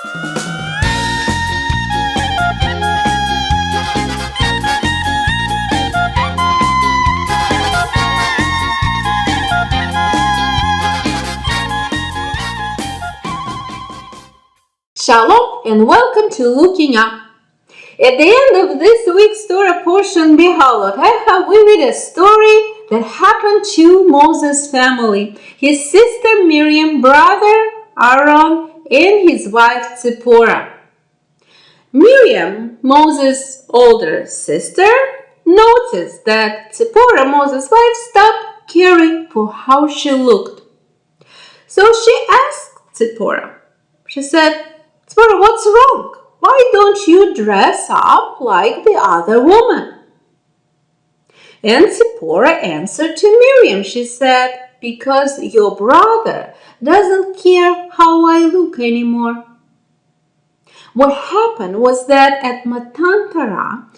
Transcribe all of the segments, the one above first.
Shalom and welcome to Looking Up. At the end of this week's Torah portion, Behaalotcha, we read a story that happened to Moses' family, his sister Miriam, brother Aaron, and his wife Zipporah. Miriam, Moses' older sister, noticed that Zipporah, Moses' wife, stopped caring for how she looked. So she asked Zipporah. She said, "Zipporah, what's wrong? Why don't you dress up like the other woman?" And Zipporah answered to Miriam. She said, "Because your brother doesn't care how I look anymore." What happened was that at Matan Torah,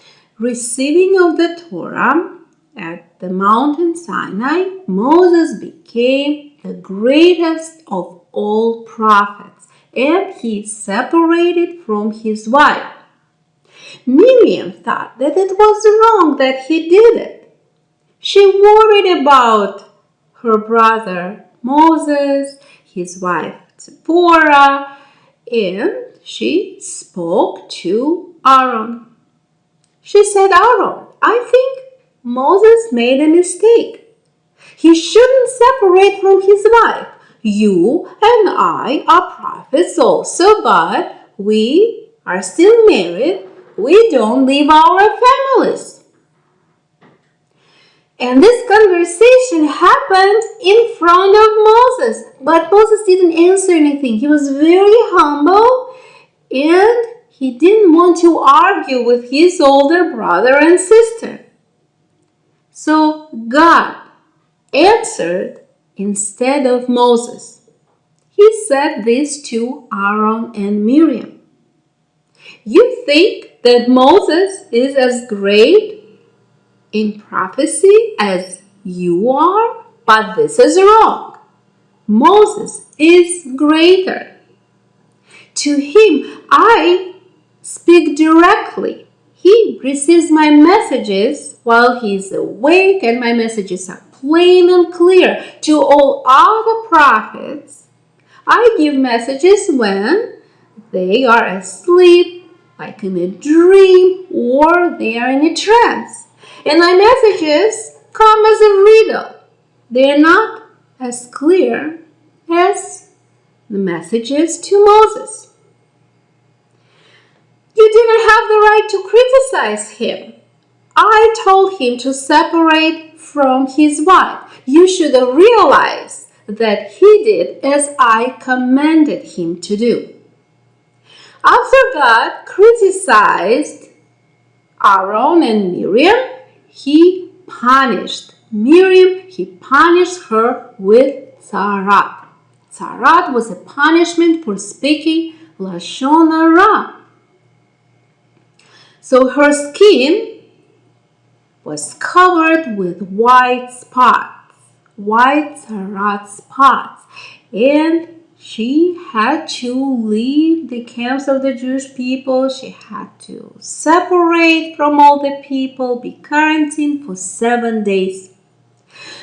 receiving of the Torah at the mountain Sinai, Moses became the greatest of all prophets, and he separated from his wife. Miriam thought that it was wrong that he did it. She worried about her brother Moses, his wife Zipporah, and she spoke to Aaron. She said, "Aaron, I think Moses made a mistake. He shouldn't separate from his wife. You and I are prophets also, but we are still married. We don't leave our families." And this conversation happened in front of Moses. But Moses didn't answer anything. He was very humble and he didn't want to argue with his older brother and sister. So God answered instead of Moses. He said this to Aaron and Miriam. "You think that Moses is as great in prophecy as you are, but this is wrong. Moses is greater. To him I speak directly. He receives my messages while he is awake, and my messages are plain and clear. To all other prophets, I give messages when they are asleep, like in a dream, or they are in a trance. And my messages come as a riddle. They are not as clear as the messages to Moses. You didn't have the right to criticize him. I told him to separate from his wife. You should have realized that he did as I commanded him to do." After God criticized Aaron and Miriam, he punished Miriam. He punished her with tzara'at. Tzara'at was a punishment for speaking Lashon hara. So her skin was covered with white spots, white tzara'at spots, and she had to leave the camps of the Jewish people. She had to separate from all the people, be quarantined for 7 days.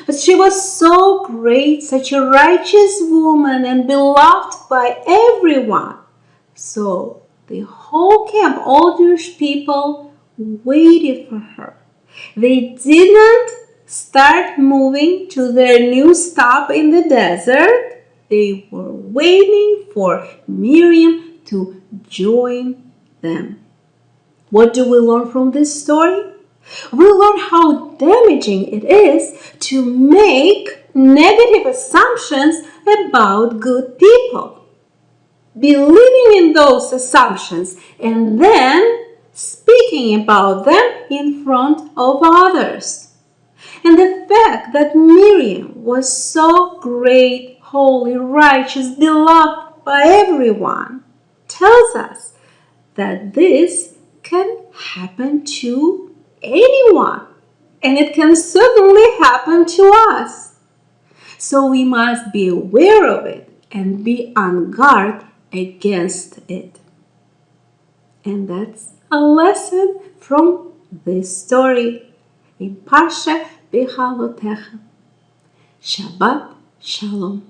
But she was so great, such a righteous woman and beloved by everyone. So the whole camp, all Jewish people, waited for her. They didn't start moving to their new stop in the desert. They were waiting for Miriam to join them. What do we learn from this story? We learn how damaging it is to make negative assumptions about good people, believing in those assumptions, and then speaking about them in front of others. And the fact that Miriam was so great, holy, righteous, beloved by everyone tells us that this can happen to anyone, and it can certainly happen to us. So we must be aware of it and be on guard against it. And that's a lesson from this story in Parsha Behaalotcha. Shabbat Shalom.